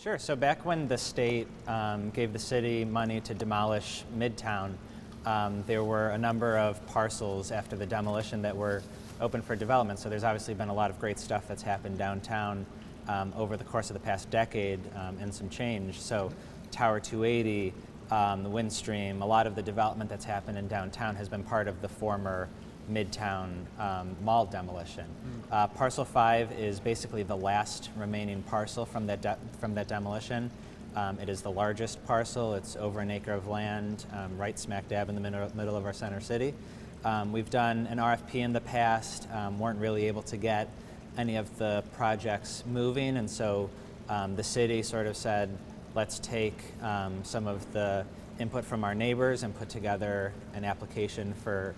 Sure. So back when the state gave the city money to demolish Midtown, there were a number of parcels after the demolition that were open for development. So there's obviously been a lot of great stuff that's happened downtown over the course of the past decade and some change. So Tower 280, the Windstream, a lot of the development that's happened in downtown has been part of the former Midtown mall demolition. Parcel 5 is basically the last remaining parcel from that demolition. It is the largest parcel. It's over an acre of land, right smack dab in the middle of our center city. We've done an RFP in the past, weren't really able to get any of the projects moving, and so the city sort of said, let's take some of the input from our neighbors and put together an application for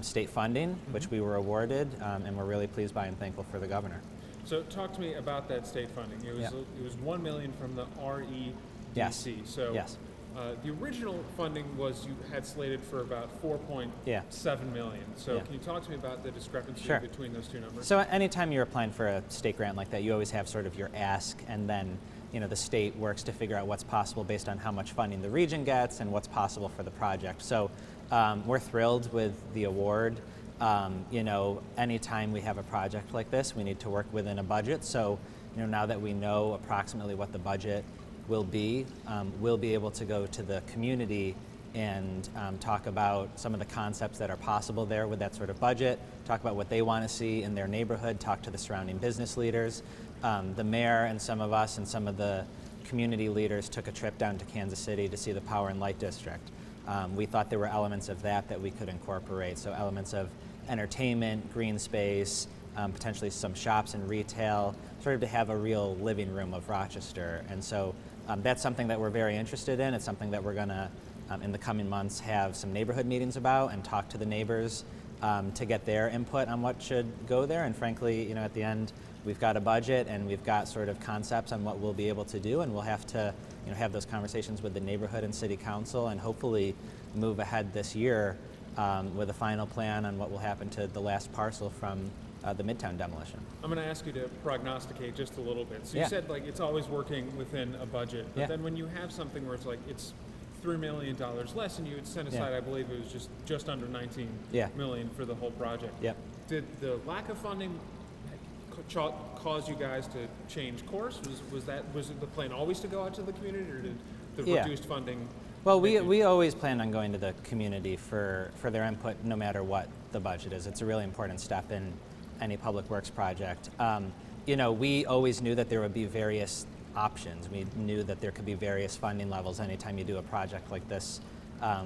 state funding, which we were awarded, and we're really pleased by and thankful for the governor. So talk to me about that state funding. It was $1 million from the REDC. Yes. So yes. The original funding was you had slated for about $4.7 million. So can you talk to me about the discrepancy between those two numbers? So anytime you're applying for a state grant like that, you always have sort of your ask, and then the state works to figure out what's possible based on how much funding the region gets and what's possible for the project. So we're thrilled with the award. Anytime we have a project like this, we need to work within a budget. So, now that we know approximately what the budget will be, we'll be able to go to the community and talk about some of the concepts that are possible there with that sort of budget, talk about what they want to see in their neighborhood, talk to the surrounding business leaders. The mayor and some of us and some of the community leaders took a trip down to Kansas City to see the Power and Light District. We thought there were elements of that we could incorporate, so elements of entertainment, green space, potentially some shops and retail, sort of to have a real living room of Rochester. And so that's something that we're very interested in. It's something that we're going to, in the coming months, have some neighborhood meetings about and talk to the neighbors to get their input on what should go there. And frankly, at the end, we've got a budget and we've got sort of concepts on what we'll be able to do, and we'll have to have those conversations with the neighborhood and city council and hopefully move ahead this year with a final plan on what will happen to the last parcel from the Midtown demolition. I'm going to ask you to prognosticate just a little bit. So you said it's always working within a budget, but then when you have something where it's $3 million less, and you had set aside, I believe it was just under $19 million for the whole project. Did the lack of funding cause you guys to change course? Was the plan always to go out to the community, or did the reduced funding? Well, we always plan on going to the community for their input, no matter what the budget is. It's a really important step in any public works project. We always knew that there would be various options. We knew that there could be various funding levels anytime you do a project like this,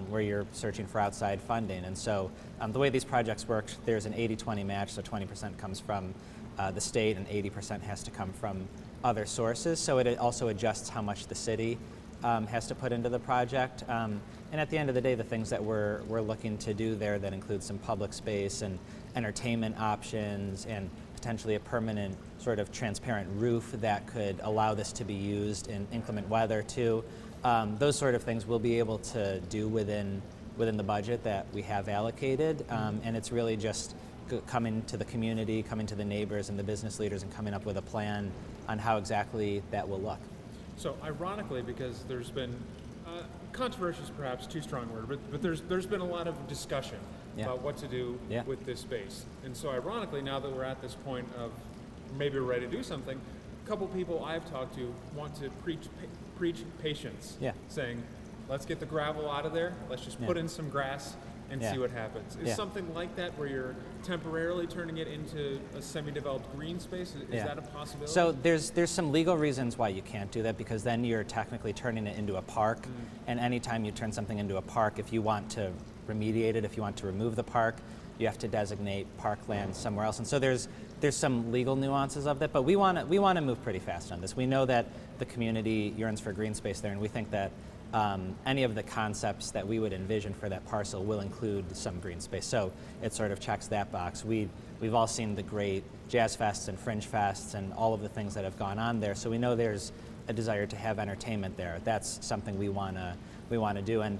where you're searching for outside funding. And so the way these projects work, there's an 80-20 match, so 20% comes from the state and 80% has to come from other sources. So it also adjusts how much the city has to put into the project. And at the end of the day, the things that we're looking to do there that include some public space and entertainment options and potentially a permanent sort of transparent roof that could allow this to be used in inclement weather too. Those sort of things we'll be able to do within the budget that we have allocated. And it's really just coming to the community, coming to the neighbors and the business leaders and coming up with a plan on how exactly that will look. So ironically, because there's been, controversy is perhaps too strong a word, but there's been a lot of discussion about what to do with this space. And so ironically, now that we're at this point of maybe we're ready to do something, a couple people I've talked to want to preach patience, saying, let's get the gravel out of there, let's just put in some grass and see what happens. Is something like that where you're temporarily turning it into a semi-developed green space? Is that a possibility? So there's some legal reasons why you can't do that, because then you're technically turning it into a park. And anytime you turn something into a park, if you want to remediate it, if you want to remove the park, you have to designate parkland somewhere else. And so there's some legal nuances of that, but we want to move pretty fast on this. We know that the community yearns for green space there, and we think that any of the concepts that we would envision for that parcel will include some green space. So it sort of checks that box. We've all seen the great jazz fests and fringe fests and all of the things that have gone on there. So we know there's a desire to have entertainment there. That's something we want to do. And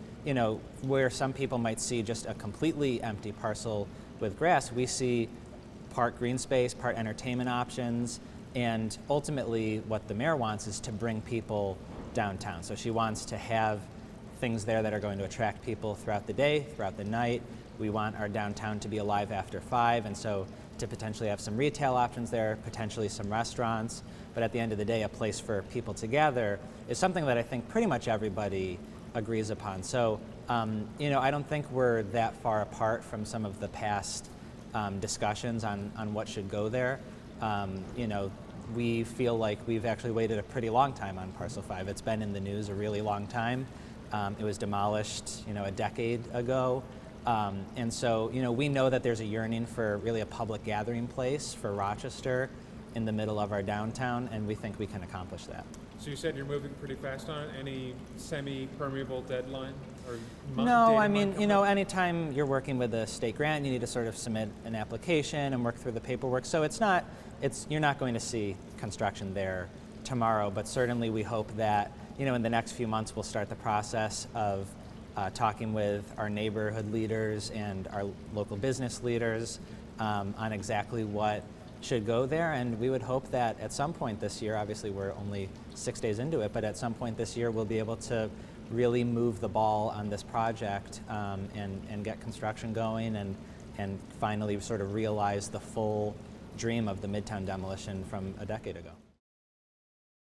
where some people might see just a completely empty parcel with grass, we see part green space, part entertainment options. And ultimately, what the mayor wants is to bring people downtown. So she wants to have things there that are going to attract people throughout the day, throughout the night. We want our downtown to be alive after 5, and so to potentially have some retail options there, potentially some restaurants. But at the end of the day, a place for people to gather is something that I think pretty much everybody agrees upon. So, I don't think we're that far apart from some of the past discussions on what should go there. We feel like we've actually waited a pretty long time on Parcel 5. It's been in the news a really long time. It was demolished, a decade ago. And so, we know that there's a yearning for really a public gathering place for Rochester in the middle of our downtown, and we think we can accomplish that. So you said you're moving pretty fast on it. Any semi-permeable deadline? No, I mean, anytime you're working with a state grant, you need to sort of submit an application and work through the paperwork. So you're not going to see construction there tomorrow, but certainly we hope that, in the next few months we'll start the process of talking with our neighborhood leaders and our local business leaders on exactly what should go there, and we would hope that at some point this year, obviously we're only 6 days into it, but at some point this year we'll be able to really move the ball on this project and get construction going and finally sort of realize the full dream of the Midtown demolition from a decade ago.